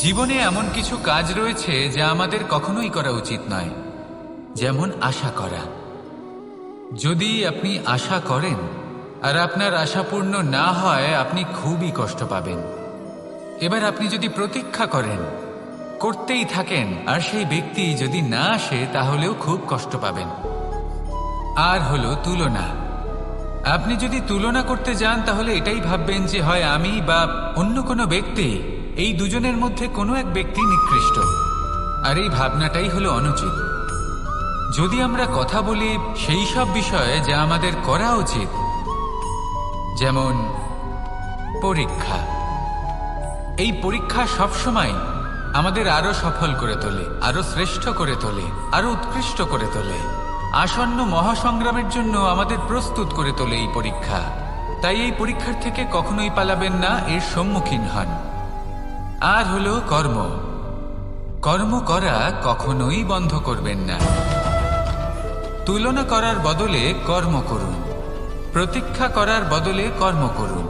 জীবনে এমন কিছু কাজ রয়েছে যা আমাদের কখনোই করা উচিত নয়, যেমন আশা করা। যদি আপনি আশা করেন আর আপনার আশা পূর্ণ না হয়, আপনি খুবই কষ্ট পাবেন। এবার আপনি যদি প্রতীক্ষা করেন, করতেই থাকেন, আর সেই ব্যক্তি যদি না আসে, তাহলেও খুব কষ্ট পাবেন। আর হলো তুলনা। আপনি যদি তুলনা করতে যান, তাহলে এটাই ভাববেন যে হয় আমি বা অন্য কোনো ব্যক্তি, এই দুজনের মধ্যে কোনো এক ব্যক্তি নিকৃষ্ট। আর এই ভাবনাটাই হলো অনুচিত। যদি আমরা কথা বলি সেই সব বিষয়ে যা আমাদের করা উচিত, যেমন পরীক্ষা। এই পরীক্ষা সবসময় আমাদের আরো সফল করে তোলে, আরো শ্রেষ্ঠ করে তোলে, আরো উৎকৃষ্ট করে তোলে। আসন্ন মহাসংগ্রামের জন্য আমাদের প্রস্তুত করে তোলে এই পরীক্ষা। তাই এই পরীক্ষার থেকে কখনোই পালাবেন না, এর সম্মুখীন হন। আর হলো কর্ম। কর্ম করা কখনোই বন্ধ করবেন না। তুলনা করার বদলে কর্ম করুন, প্রতীক্ষা করার বদলে কর্ম করুন,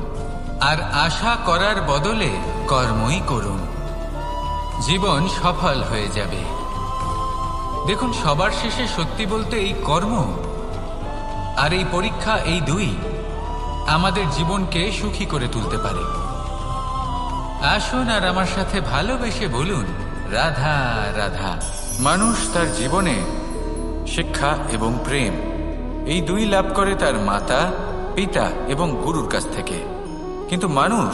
আর আশা করার বদলে কর্মই করুন। জীবন সফল হয়ে যাবে। দেখুন, সবার শেষে সত্যি বলতে এই কর্ম আর এই পরীক্ষা, এই দুই আমাদের জীবনকে সুখী করে তুলতে পারে। আসুন আর আমার সাথে ভালোবেসে বলুন, রাধা রাধা। মানুষ তার জীবনে শিক্ষা এবং প্রেম, এই দুই লাভ করে তার মাতা, পিতা এবং গুরুর কাছ থেকে। কিন্তু মানুষ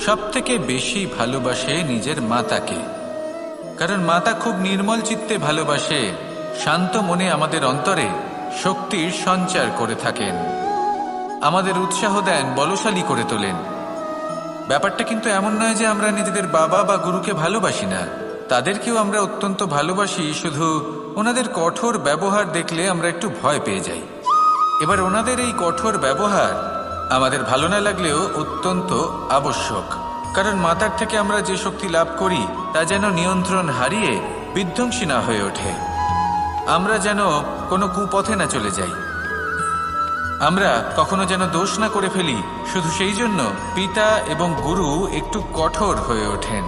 সবথেকে বেশি ভালোবাসে নিজের মাতাকে, কারণ মাতা খুব নির্মল চিত্তে ভালোবাসে, শান্ত মনে আমাদের অন্তরে শক্তির সঞ্চার করে থাকেন, আমাদের উৎসাহ দেন, বলশালী করে তোলেন। ব্যাপারটা কিন্তু এমন নয় যে আমরা নিজেদের বাবা বা গুরুকে ভালোবাসি না, তাদেরকেও আমরা অত্যন্ত ভালোবাসি, শুধু ওনাদের কঠোর ব্যবহার দেখলে আমরা একটু ভয় পেয়ে যাই। এবার ওনাদের এই কঠোর ব্যবহার আমাদের ভালো না লাগলেও অত্যন্ত আবশ্যক, কারণ মাতার থেকে আমরা যে শক্তি লাভ করি তা যেন নিয়ন্ত্রণ হারিয়ে বিধ্বংসী না হয়ে ওঠে, আমরা যেন কোনো কুপথে না চলে যাই, আমরা কখনো যেন দোষ না করে ফেলি। শুধু সেই জন্য পিতা এবং গুরু একটু কঠোর হয়ে ওঠেন,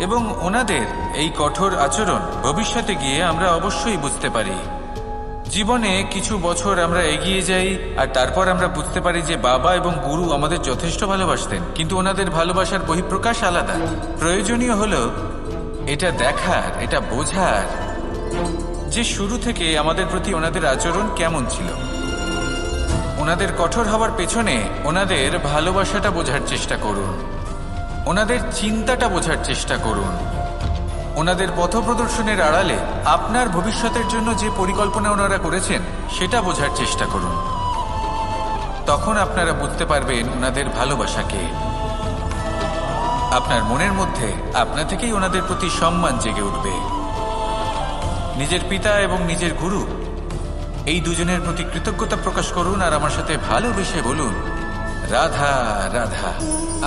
এবং ওনাদের এই কঠোর আচরণ ভবিষ্যতে গিয়ে আমরা অবশ্যই বুঝতে পারি। জীবনে কিছু বছর আমরা এগিয়ে যাই আর তারপর আমরা বুঝতে পারি যে বাবা এবং গুরু আমাদের যথেষ্ট ভালোবাসতেন, কিন্তু ওনাদের ভালোবাসার বহিঃপ্রকাশ আলাদা। প্রয়োজনীয় হলো এটা দেখার, এটা বোঝার যে শুরু থেকে আমাদের প্রতি ওনাদের আচরণ কেমন ছিল। ওনাদের কঠোর হওয়ার পেছনে ওনাদের ভালোবাসাটা বোঝার চেষ্টা করুন, ওনাদের চিন্তাটা বোঝার চেষ্টা করুন, ওনাদের পথপ্রদর্শনের আড়ালে আপনার ভবিষ্যতের জন্য যে পরিকল্পনা ওনারা করেছেন সেটা বোঝার চেষ্টা করুন। তখন আপনারা বুঝতে পারবেন ওনাদের ভালোবাসাকে। আপনার মনের মধ্যে আপনা থেকেই ওনাদের প্রতি সম্মান জেগে উঠবে। নিজের পিতা এবং নিজের গুরু, এই দুজনের প্রতি কৃতজ্ঞতা প্রকাশ করুন আর আমার সাথে ভালোবেসে বলুন, রাধা রাধা।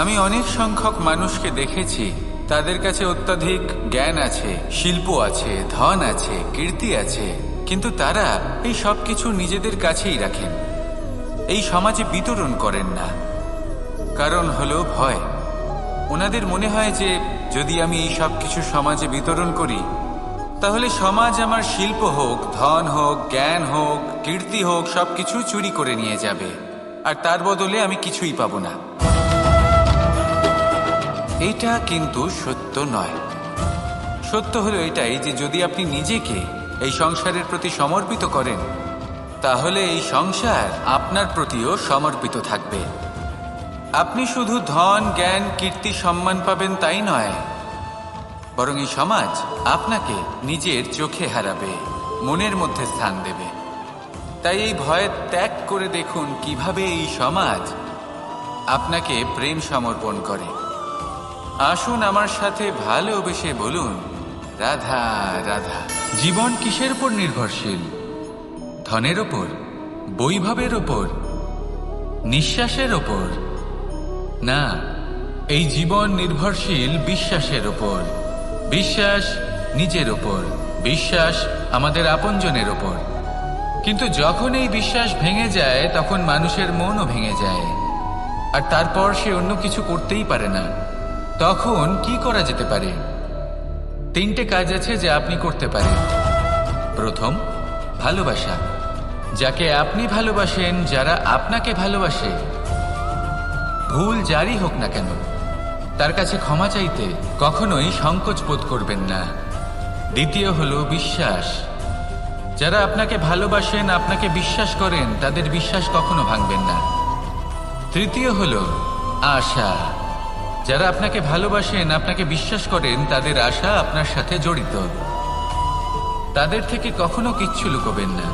আমি অনেক সংখ্যক মানুষকে দেখেছি, তাদের কাছে অত্যাধিক জ্ঞান আছে, শিল্প আছে, ধন আছে, কীর্তি আছে, কিন্তু তারা এই সব কিছু নিজেদের কাছেই রাখেন, এই সমাজে বিতরণ করেন না। কারণ হলো ভয়। ওনাদের মনে হয় যে যদি আমি এই সব কিছু সমাজে বিতরণ করি, তাহলে সমাজ আমার শিল্প হোক, ধন হোক, জ্ঞান হোক, কীর্তি হোক, সবকিছু চুরি করে নিয়ে যাবে, আর তার বদলে আমি কিছুই পাবো না। এটা কিন্তু সত্য নয়। সত্য হলো এটাই যে যদি আপনি নিজেকে এই সংসারের প্রতি সমর্পিত করেন, তাহলে এই সংসার আপনার প্রতিও সমর্পিত থাকবে। আপনি শুধু ধন, জ্ঞান, কীর্তি, সম্মান পাবেন তাই নয়, বরং এই সমাজ আপনাকে নিজের চোখে হারাবে, মনের মধ্যে স্থান দেবে। তাই এই ভয় ত্যাগ করে দেখুন কিভাবে এই সমাজ আপনাকে প্রেম সমর্পণ করে। আসুন আমার সাথে ভালোবেসে বলুন, রাধা রাধা। জীবন কিসের উপর নির্ভরশীল? ধনের ওপর, বৈভবের ওপর, নিঃশ্বাসের ওপর? না, এই জীবন নির্ভরশীল বিশ্বাসের ওপর। বিশ্বাস নিজের ওপর, বিশ্বাস আমাদের আপনজনের ওপর। কিন্তু যখন এই বিশ্বাস ভেঙে যায়, তখন মানুষের মনও ভেঙে যায়, আর তারপর সে অন্য কিছু করতেই পারে না। তখন কি করা যেতে পারে? তিনটে কাজ আছে যা আপনি করতে পারেন। প্রথম, ভালোবাসা। যাকে আপনি ভালোবাসেন, যারা আপনাকে ভালোবাসে, ভুল যারই হোক না কেন, তার কাছে ক্ষমা চাইতে কখনোই সংকোচ বোধ করবেন না। দ্বিতীয় হলো বিশ্বাস। যারা আপনাকে ভালোবাসেন, আপনাকে বিশ্বাস করেন, তাদের বিশ্বাস কখনো ভাঙবেন না। তৃতীয় হলো আশা। যারা আপনাকে ভালোবাসেন, আপনাকে বিশ্বাস করেন, তাদের আশা আপনার সাথে জড়িত। তাদের থেকে কখনো কিচ্ছু লুকোবেন না।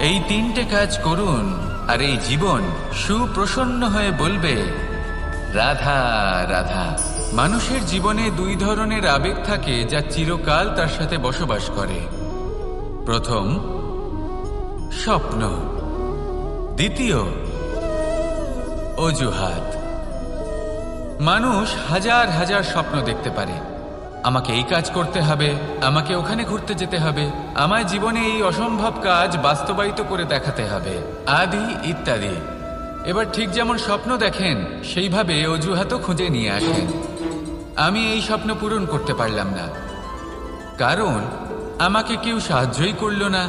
এই তিনটে কাজ করুন আর এই জীবন সুপ্রসন্ন হয়ে বলবে, রাধা রাধা। মানুষের জীবনে দুই ধরনের আবেগ থাকে যা চিরকাল তার সাথে বসবাস করে। প্রথম, স্বপ্ন। দ্বিতীয়, অজুহাত। মানুষ হাজার হাজার স্বপ্ন দেখতে পারে। আমাকে এই কাজ করতে হবে, আমাকে ওখানে ঘুরতে যেতে হবে, আমার জীবনে এই অসম্ভব কাজ বাস্তবায়িত করে দেখাতে হবে, আদি ইত্যাদি। এবার ঠিক যেমন স্বপ্ন দেখেন, সেইভাবে অজুহাতও খুঁজে নিয়ে আসেন। আমি এই স্বপ্ন পূরণ করতে পারলাম না, কারণ আমাকে কেউ সাহায্যই করল না,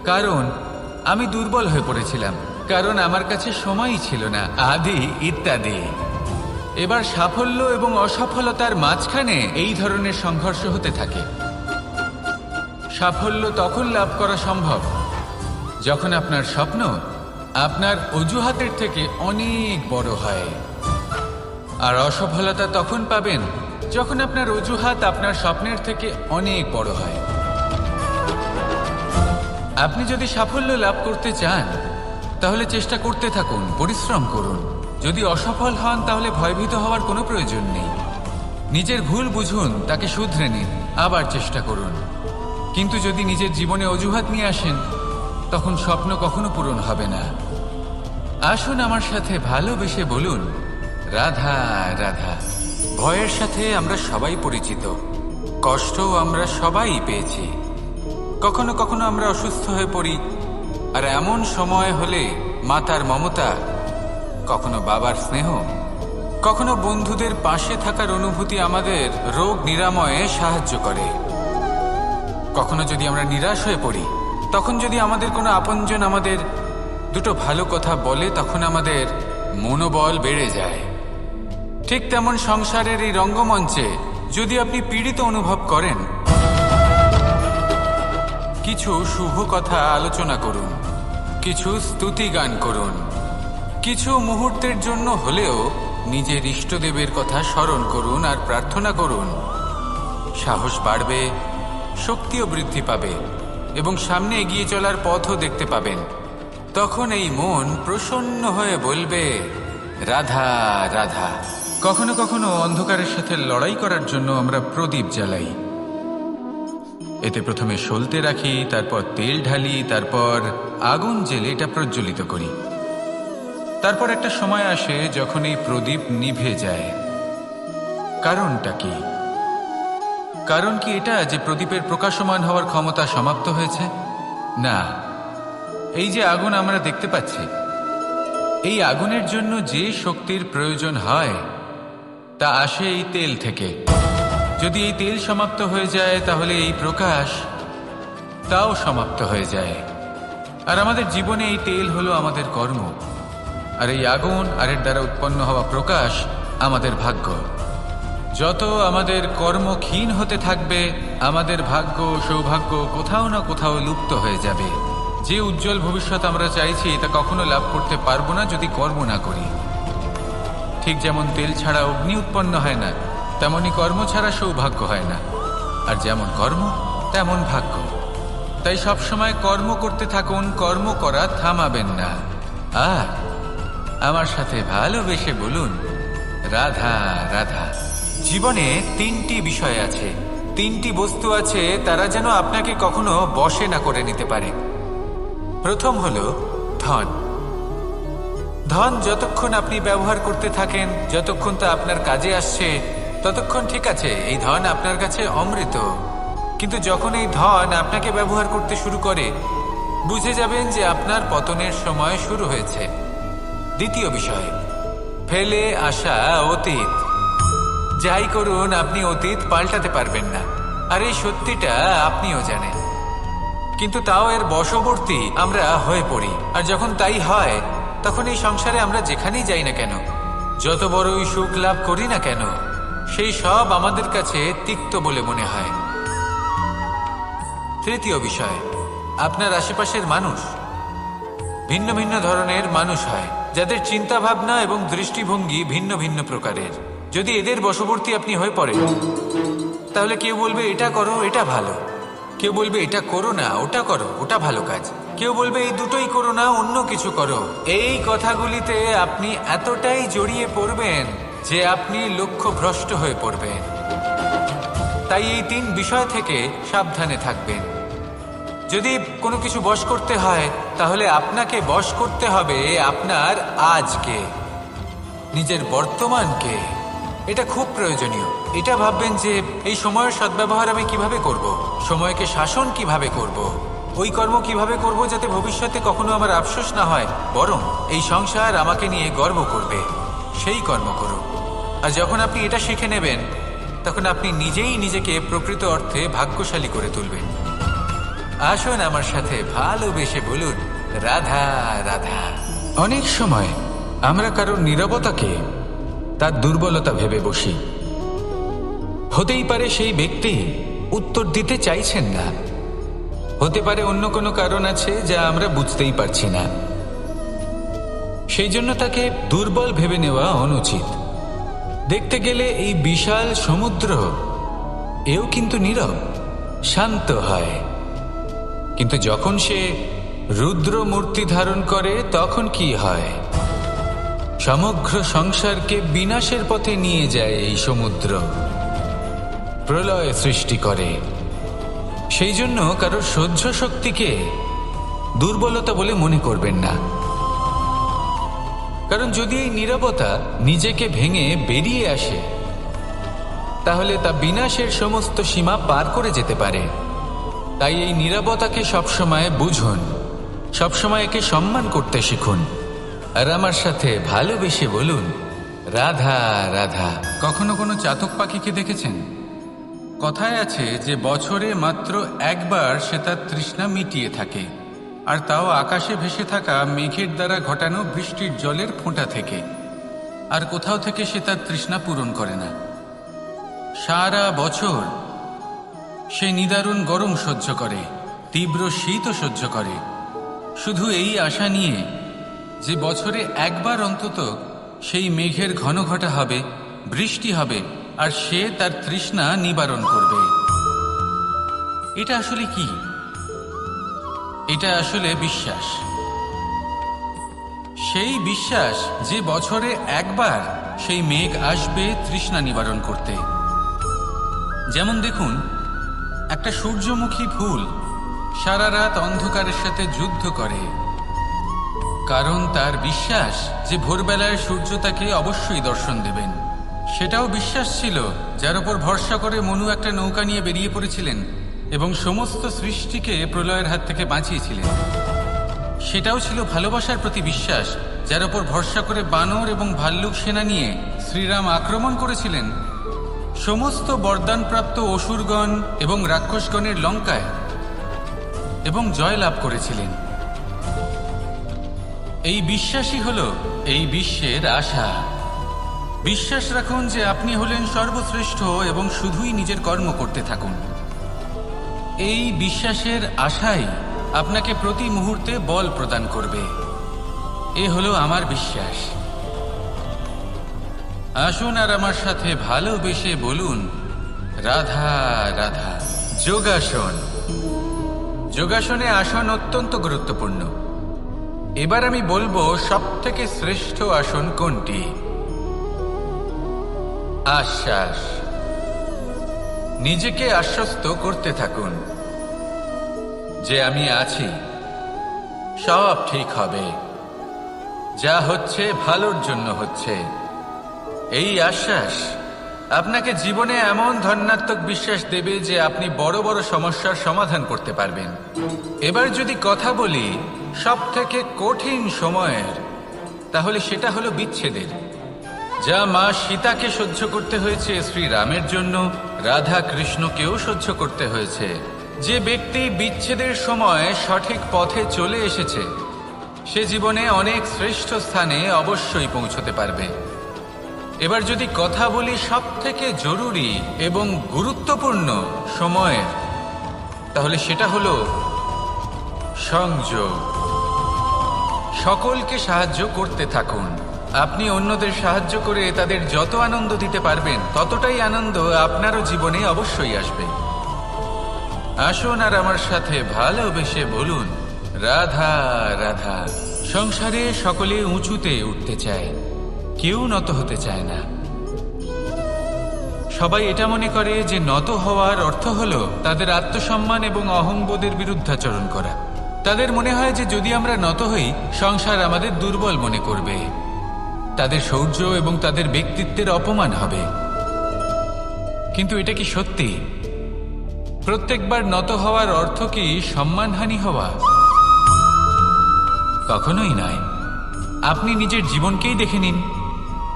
কারণ আমি দুর্বল হয়ে পড়েছিলাম, কারণ আমার কাছে সময়ই ছিল না, আদি ইত্যাদি। এবার সাফল্য এবং অসফলতার মাঝখানে এই ধরনের সংঘর্ষ হতে থাকে। সাফল্য তখন লাভ করা সম্ভব যখন আপনার স্বপ্ন আপনার অজুহাতের থেকে অনেক বড় হয়, আর অসফলতা তখন পাবেন যখন আপনার অজুহাত আপনার স্বপ্নের থেকে অনেক বড় হয়। আপনি যদি সাফল্য লাভ করতে চান, তাহলে চেষ্টা করতে থাকুন, পরিশ্রম করুন। যদি অসফল হন, তাহলে ভয়ভীত হওয়ার কোনো প্রয়োজন নেই। নিজের ভুল বুঝুন, তাকে শুধরে নিন, আবার চেষ্টা করুন। কিন্তু যদি নিজের জীবনে অজুহাত নিয়ে আসেন, তখন স্বপ্ন কখনো পূরণ হবে না। আসুন আমার সাথে ভালোবেসে বলুন, রাধা রাধা। ভয়ের সাথে আমরা সবাই পরিচিত, কষ্টও আমরা সবাই পেয়েছি। কখনো কখনো আমরা অসুস্থ হয়ে পড়ি, আর এমন সময় হলে মাতার মমতা, কখনো বাবার স্নেহ, কখনো বন্ধুদের পাশে থাকার অনুভূতি আমাদের রোগ নিরাময়ে সাহায্য করে। কখনো যদি আমরা নিরাশ হয়ে পড়ি, তখন যদি আমাদের কোনো আপনজন আমাদের দুটো ভালো কথা বলে, তখন আমাদের মনোবল বেড়ে যায়। ঠিক তেমন সংসারের এই রঙ্গমঞ্চে যদি আপনি পীড়িত অনুভব করেন, কিছু শুভ কথা আলোচনা করুন, কিছু স্তুতি গান করুন, কিছু মুহূর্তের জন্য হলেও নিজের ইষ্টদেবের কথা স্মরণ করুন আর প্রার্থনা করুন। সাহস বাড়বে, শক্তিও বৃদ্ধি পাবে এবং সামনে এগিয়ে চলার পথও দেখতে পাবেন। তখন এই মন প্রসন্ন হয়ে বলবে, রাধা রাধা। কখনো কখনো অন্ধকারের সাথে লড়াই করার জন্য আমরা প্রদীপ জ্বালাই। এতে প্রথমে সলতে রাখি, তারপর তেল ঢালি, তারপর আগুন জেলে এটা প্রজ্বলিত করি। তারপর একটা সময় আসে যখন এই প্রদীপ নিভে যায়। কারণটা কি? কারণ কি এটা যে প্রদীপের প্রকাশমান হওয়ার ক্ষমতা সমাপ্ত হয়েছে? না, এই যে আগুন আমরা দেখতে পাচ্ছি, এই আগুনের জন্য যে শক্তির প্রয়োজন হয় তা আসে এই তেল থেকে। যদি এই তেল সমাপ্ত হয়ে যায়, তাহলে এই প্রকাশ তাও সমাপ্ত হয়ে যায়। আর আমাদের জীবনে এই তেল হলো আমাদের কর্ম, আর এই আগুন আর এর দ্বারা উৎপন্ন হওয়া প্রকাশ আমাদের ভাগ্য। যত আমাদের কর্ম ক্ষীণ হতে থাকবে, আমাদের ভাগ্য সৌভাগ্য কোথাও না কোথাও লুপ্ত হয়ে যাবে। যে উজ্জ্বল ভবিষ্যৎ আমরা চাইছি, তা কখনো লাভ করতে পারবো না যদি কর্ম না করি। ঠিক যেমন তেল ছাড়া অগ্নি উৎপন্ন হয় না, তেমনি কর্ম ছাড়া সৌভাগ্য হয় না। আর যেমন কর্ম তেমন ভাগ্য। তাই সবসময় কর্ম করতে থাকুন, কর্ম করা থামাবেন না। আর আমার সাথে ভালোবেসে বলুন, রাধা রাধা। জীবনে তিনটি বিষয় আছে, তিনটি বস্তু আছে, তারা যেন আপনাকে কখনো বশে না করে নিতে পারে। প্রথম হলো ধন। ধন যতক্ষণ আপনি ব্যবহার করতে থাকেন, যতক্ষণ তা আপনার কাজে আসছে, ততক্ষণ ঠিক আছে, এই ধন আপনার কাছে অমৃত। কিন্তু যখন এই ধন আপনাকে ব্যবহার করতে শুরু করে, বুঝে যাবেন যে আপনার পতনের সময় শুরু হয়েছে। দ্বিতীয় বিষয়, ফেলে আসা অতীত। যাই করুন আপনি অতীত পাল্টাতে পারবেন না, আর এই সত্যিটা আপনিও জানেন। কিন্তু তাও এর বশবর্তী আমরা হয়ে পড়ি, আর যখন তাই হয় তখন এই সংসারে আমরা যেখানেই যাই না কেন, যত বড়ই সুখ লাভ করি না কেন, সেই সব আমাদের কাছে তিক্ত বলে মনে হয়। তৃতীয় বিষয়, আপনার আশেপাশের মানুষ ভিন্ন ভিন্ন ধরনের মানুষ হয়, যাদের চিন্তা ভাবনা এবং দৃষ্টিভঙ্গি ভিন্ন ভিন্ন প্রকারের। যদি এদের বশবর্তী আপনি হয়ে পড়েন, তাহলে কেউ বলবে এটা করো, এটা ভালো, কেউ বলবে এটা করো না, ওটা করো, ওটা ভালো কাজ, কেউ বলবে এই দুটোই করো না, অন্য কিছু করো। এই কথাগুলিতে আপনি এতটাই জড়িয়ে পড়বেন যে আপনি লক্ষ্যভ্রষ্ট হয়ে পড়বেন। তাই এই 3 বিষয় থেকে সাবধানে থাকবেন। যদি কোনো কিছু বশ করতে হয়, তাহলে আপনাকে বশ করতে হবে আপনার আজকে, নিজের বর্তমানকে। এটা খুব প্রয়োজনীয়। এটা ভাববেন যে এই সময়ের সদ্ব্যবহার আমি কিভাবে করব, সময়কে শাসন কিভাবে করব, ওই কর্ম কিভাবে করব যাতে ভবিষ্যতে কখনো আমার আফসোস না হয়, বরং এই সংসার আমাকে নিয়ে গর্ব করবে, সেই কর্ম করুন। আর যখন আপনি এটা শিখে নেবেন, তখন আপনি নিজেই নিজেকে প্রকৃত অর্থে ভাগ্যশালী করে তুলবেন। আসুন আমার সাথে ভালোবেসে বলুন, রাধা রাধা। অনেক সময় আমরা কারোর নীরবতাকে তার দুর্বলতা ভেবে বসি। হতেই পারে সেই ব্যক্তি উত্তর দিতে চাইছেন না, হতে পারে অন্য কোনো কারণ আছে যা আমরা বুঝতেই পারছি না। সেই জন্য তাকে দুর্বল ভেবে নেওয়া অনুচিত। দেখতে গেলে এই বিশাল সমুদ্র এও কিন্তু নীরব, শান্ত হয়। কিন্তু যখন সে রুদ্র মূর্তি ধারণ করে তখন কি হয়? সমগ্র সংসারকে বিনাশের পথে নিয়ে যায় এই সমুদ্র, প্রলয় সৃষ্টি করে। সেই জন্য কারোর সহ্য শক্তিকে দুর্বলতা বলে মনে করবেন না, কারণ যদি এই নীরবতা নিজেকে ভেঙে বেরিয়ে আসে, তাহলে তা বিনাশের সমস্ত সীমা পার করে যেতে পারে। তাই এই নীরবতাকে সবসময় বুঝুন, সবসময় একে সম্মান করতে শিখুন, আর আমার সাথে ভালোবেসে বলুন, রাধা রাধা। কখনো কোনো চাতক পাখিকে দেখেছেন? কথায় আছে যে বছরে মাত্র একবার সে তার তৃষ্ণা মিটিয়ে থাকে, আর তাও আকাশে ভেসে থাকা মেঘের দ্বারা ঘটানো বৃষ্টির জলের ফোঁটা থেকে। আর কোথাও থেকে সে তার তৃষ্ণা পূরণ করে না। সারা বছর সে নিদারুণ গরম সহ্য করে, তীব্র শীতও সহ্য করে, শুধু এই আশা নিয়ে যে বছরে একবার অন্তত সেই মেঘের ঘন ঘটা হবে, বৃষ্টি হবে, আর সে তার তৃষ্ণা নিবারণ করবে। এটা আসলে কি? এটা আসলে বিশ্বাস। সেই বিশ্বাস যে বছরে একবার সেই মেঘ আসবে তৃষ্ণা নিবারণ করতে। যেমন দেখুন, একটা সূর্যমুখী ফুল সারা রাত অন্ধকারের সাথে যুদ্ধ করে, কারণ তার বিশ্বাস যে ভোরবেলায় সূর্য তাকে অবশ্যই দর্শন দেবেন। সেটাও বিশ্বাস ছিল যার উপর ভরসা করে মনু একটা নৌকা নিয়ে বেরিয়ে পড়েছিলেন এবং সমস্ত সৃষ্টিকে প্রলয়ের হাত থেকে বাঁচিয়েছিলেন। সেটাও ছিল ভালোবাসার প্রতি বিশ্বাস, যার উপর ভরসা করে বানর এবং ভাল্লুক সেনা নিয়ে শ্রীরাম আক্রমণ করেছিলেন সমস্ত বরদানপ্রাপ্ত অসুরগণ এবং রাক্ষসগণের লঙ্কায় এবং জয় লাভ করেছিলেন। এই বিশ্বাসই হলো এই বিশ্বের আশা। বিশ্বাস রাখুন যে আপনি হলেন সর্বশ্রেষ্ঠ এবং শুধুই নিজের কর্ম করতে থাকুন। এই বিশ্বাসের আশাই আপনাকে প্রতি মুহূর্তে বল প্রদান করবে। এ হলো আমার বিশ্বাস। আসুন আর আমার সাথে ভালোবেসে বলুন, রাধা রাধা। যোগাসন। যোগাসনে আসন অত্যন্ত গুরুত্বপূর্ণ। এবার আমি বলবো সবথেকে শ্রেষ্ঠ আসন কোনটি। আশ্বাস। নিজেকে আশ্বস্ত করতে থাকুন যে আমি আছি, সব ঠিক হবে, যা হচ্ছে ভালোর জন্য হচ্ছে। এই আশ্বাস আপনাকে জীবনে এমন ধনাত্মক বিশ্বাস দেবে যে আপনি বড় বড় সমস্যার সমাধান করতে পারবেন। এবার যদি কথা বলি সব থেকে কঠিন সময়ের, তাহলে সেটা হলো বিচ্ছেদের। যা মা সীতাকে সহ্য করতে হয়েছে শ্রীরামের জন্য, রাধা কৃষ্ণকেও সহ্য করতে হয়েছে। যে ব্যক্তি বিচ্ছেদের সময় সঠিক পথে চলে এসেছে, সে জীবনে অনেক শ্রেষ্ঠ স্থানে অবশ্যই পৌঁছতে পারবে। এবার যদি কথা বলি সবথেকে জরুরি এবং গুরুত্বপূর্ণ সময়, তাহলে সেটা হলো সংযোগ। সকলকে সাহায্য করতে থাকুন। আপনি অন্যদের সাহায্য করে তাদের যত আনন্দ দিতে পারবেন, ততটাই আনন্দ আপনারও জীবনে অবশ্যই আসবে। আসুন আর আমার সাথে ভালোবেসে বলুন, রাধা রাধা। সংসারে সকলে উঁচুতে উঠতে চায়, কেউ নত হতে চায় না। সবাই এটা মনে করে যে নত হওয়ার অর্থ হলো তাদের আত্মসম্মান এবং অহংবোধের বিরুদ্ধাচরণ করা। তাদের মনে হয় যে যদি আমরা নত হই, সংসার আমাদের দুর্বল মনে করবে, তাদের শৌর্য এবং তাদের ব্যক্তিত্বের অপমান হবে। কিন্তু এটা কি সত্যি? প্রত্যেকবার নত হওয়ার অর্থ কি সম্মানহানি হওয়া? কখনোই নয়। আপনি নিজের জীবনকেই দেখে নিন।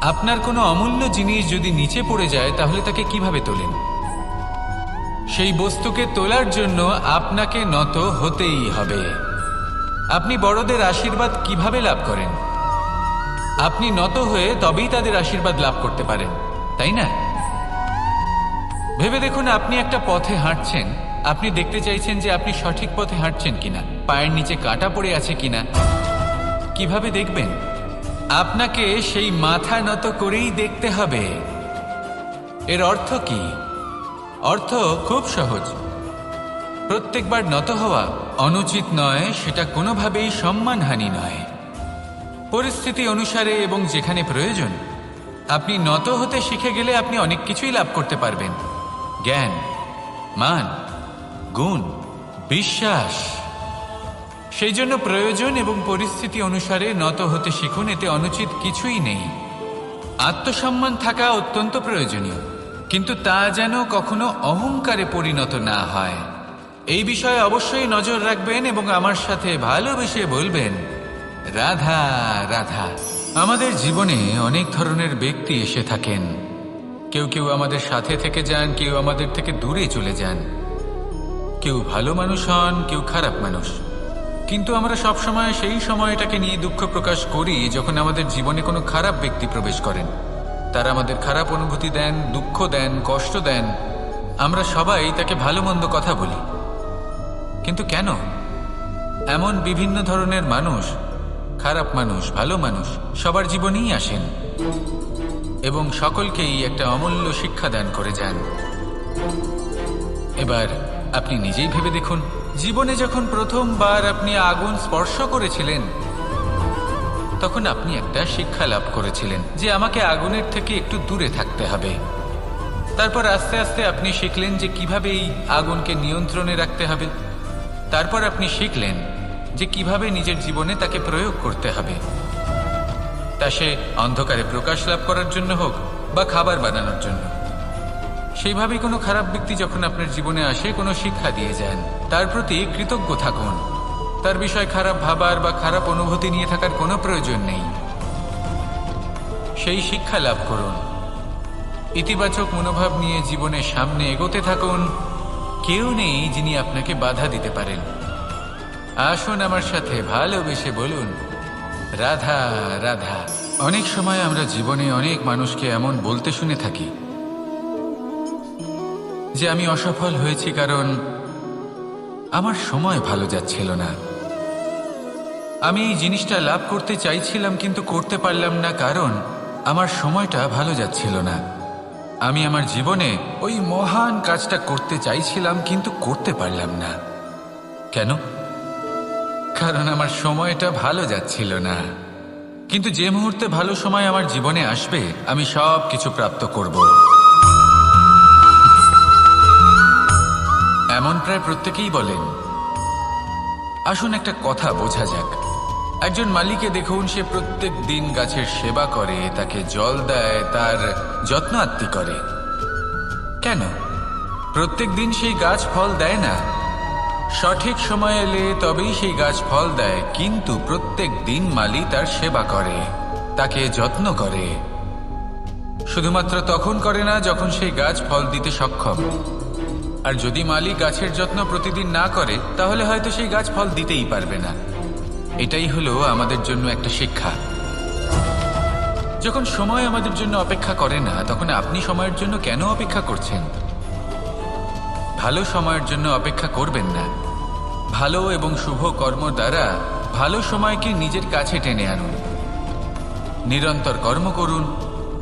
আপনার কোনো অমূল্য জিনিস যদি নিচে পড়ে যায়, তাহলে তাকে কিভাবে তোলেন? সেই বস্তুকে তোলার জন্য আপনাকে নত হতেই হবে। আপনি বড়দের আশীর্বাদ কিভাবে লাভ করেন? আপনি নত হয়ে তবেই তাদের আশীর্বাদ লাভ করতে পারেন, তাই না? ভেবে দেখুন, আপনি একটা পথে হাঁটছেন। আপনি দেখতে চাইছেন যে আপনি সঠিক পথে হাঁটছেন কিনা, পায়ের নিচে কাঁটা পড়ে আছে কিনা। কিভাবে দেখবেন? আপনাকে সেই মাথা নত করেই দেখতে হবে। এর অর্থ কি? অর্থ খুব সহজ। প্রত্যেকবার নত হওয়া অনুচিত নয়, সেটা কোনোভাবেই সম্মানহানি নয়। পরিস্থিতি অনুসারে এবং যেখানে প্রয়োজন, আপনি নত হতে শিখে গেলে আপনি অনেক কিছুই লাভ করতে পারবেন। জ্ঞান, মান, গুণ, বিশ্বাস। সেই জন্য প্রয়োজন এবং পরিস্থিতি অনুসারে নত হতে শিখুন। এতে অনুচিত কিছুই নেই। আত্মসম্মান থাকা অত্যন্ত প্রয়োজনীয়, কিন্তু তা যেন কখনো অহংকারে পরিণত না হয়। এই বিষয়ে অবশ্যই নজর রাখবেন এবং আমার সাথে ভালোবেসে বলবেন, রাধা রাধা। আমাদের জীবনে অনেক ধরনের ব্যক্তি এসে থাকেন। কেউ কেউ আমাদের সাথে থেকে যান, কেউ আমাদের থেকে দূরে চলে যান। কেউ ভালো মানুষ হন, কেউ খারাপ মানুষ। কিন্তু আমরা সবসময় সেই সময়টাকে নিয়ে দুঃখ প্রকাশ করি যখন আমাদের জীবনে কোনো খারাপ ব্যক্তি প্রবেশ করেন। তারা আমাদের খারাপ অনুভূতি দেন, দুঃখ দেন, কষ্ট দেন। আমরা সবাই তাকে ভালো মন্দ কথা বলি। কিন্তু কেন? এমন বিভিন্ন ধরনের মানুষ, খারাপ মানুষ, ভালো মানুষ, সবার জীবনেই আসেন এবং সকলকেই একটা অমূল্য শিক্ষা দান করে যান। এবার আপনি নিজেই ভেবে দেখুন, জীবনে যখন প্রথমবার আপনি আগুন স্পর্শ করেছিলেন, তখন আপনি একটা শিক্ষা লাভ করেছিলেন যে আমাকে আগুনের থেকে একটু দূরে থাকতে হবে। তারপর আস্তে আস্তে আপনি শিখলেন যে কিভাবে এই আগুনকে নিয়ন্ত্রণে রাখতে হবে। তারপর আপনি শিখলেন যে কিভাবে নিজের জীবনে তাকে প্রয়োগ করতে হবে, তা সে অন্ধকারে প্রকাশ লাভ করার জন্য হোক বা খাবার বানানোর জন্য। সেইভাবেই কোনো খারাপ ব্যক্তি যখন আপনার জীবনে আসে, কোনো শিক্ষা দিয়ে যান, তার প্রতি কৃতজ্ঞ থাকুন। তার বিষয় খারাপ ভাবার বা খারাপ অনুভূতি নিয়ে থাকার কোনো প্রয়োজন নেই। সেই শিক্ষা লাভ করুন, ইতিবাচক মনোভাব নিয়ে জীবনের সামনে এগোতে থাকুন। কেউ নেই যিনি আপনাকে বাধা দিতে পারেন। আসুন আমার সাথে ভালোবেসে বলুন, রাধা রাধা। অনেক সময় আমরা জীবনে অনেক মানুষকে এমন বলতে শুনে থাকি যে আমি অসফল হয়েছি কারণ আমার সময় ভালো যাচ্ছিল না। আমি এই জিনিসটা লাভ করতে চাইছিলাম কিন্তু করতে পারলাম না কারণ আমার সময়টা ভালো যাচ্ছিল না। আমি আমার জীবনে ওই মহান কাজটা করতে চাইছিলাম কিন্তু করতে পারলাম না। কেন? কারণ আমার সময়টা ভালো যাচ্ছিল না। কিন্তু যে মুহূর্তে ভালো সময় আমার জীবনে আসবে, আমি সব কিছু প্রাপ্ত করব। এমন প্রায় প্রত্যেকেই বলেন। আসুন একটা কথা বোঝা যাক। একজন মালিকে দেখুন, সে প্রত্যেক দিন গাছের সেবা করে, তাকে জল দেয়, তার যত্ন আত্তি করে। কেন? প্রত্যেক দিন সেই গাছ ফল দেয় না। সঠিক সময় এলে তবেই সেই গাছ ফল দেয়, কিন্তু প্রত্যেক দিন মালি তার সেবা করে, তাকে যত্ন করে। শুধুমাত্র তখন করে না যখন সেই গাছ ফল দিতে সক্ষম। আর যদি মালি গাছের যত্ন প্রতিদিন না করে তাহলে হয়তো সেই গাছ ফল দিতেই পারবে না। এটাই হলো আমাদের জন্য একটা শিক্ষা। যখন সময় আমাদের জন্য অপেক্ষা করে না, তখন আপনি সময়ের জন্য কেন অপেক্ষা করছেন? ভালো সময়ের জন্য অপেক্ষা করবেন না। ভালো এবং শুভ কর্ম দ্বারা ভালো সময়কে নিজের কাছে টেনে আনুন। নিরন্তর কর্ম করুন,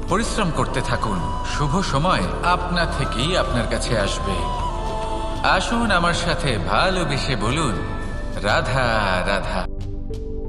পরিশ্রম করতে থাকুন। শুভ সময় আপনা থেকেই আপনার কাছে আসবে। আসুন আমার সাথে ভালোবেসে বলুন, রাধা রাধা।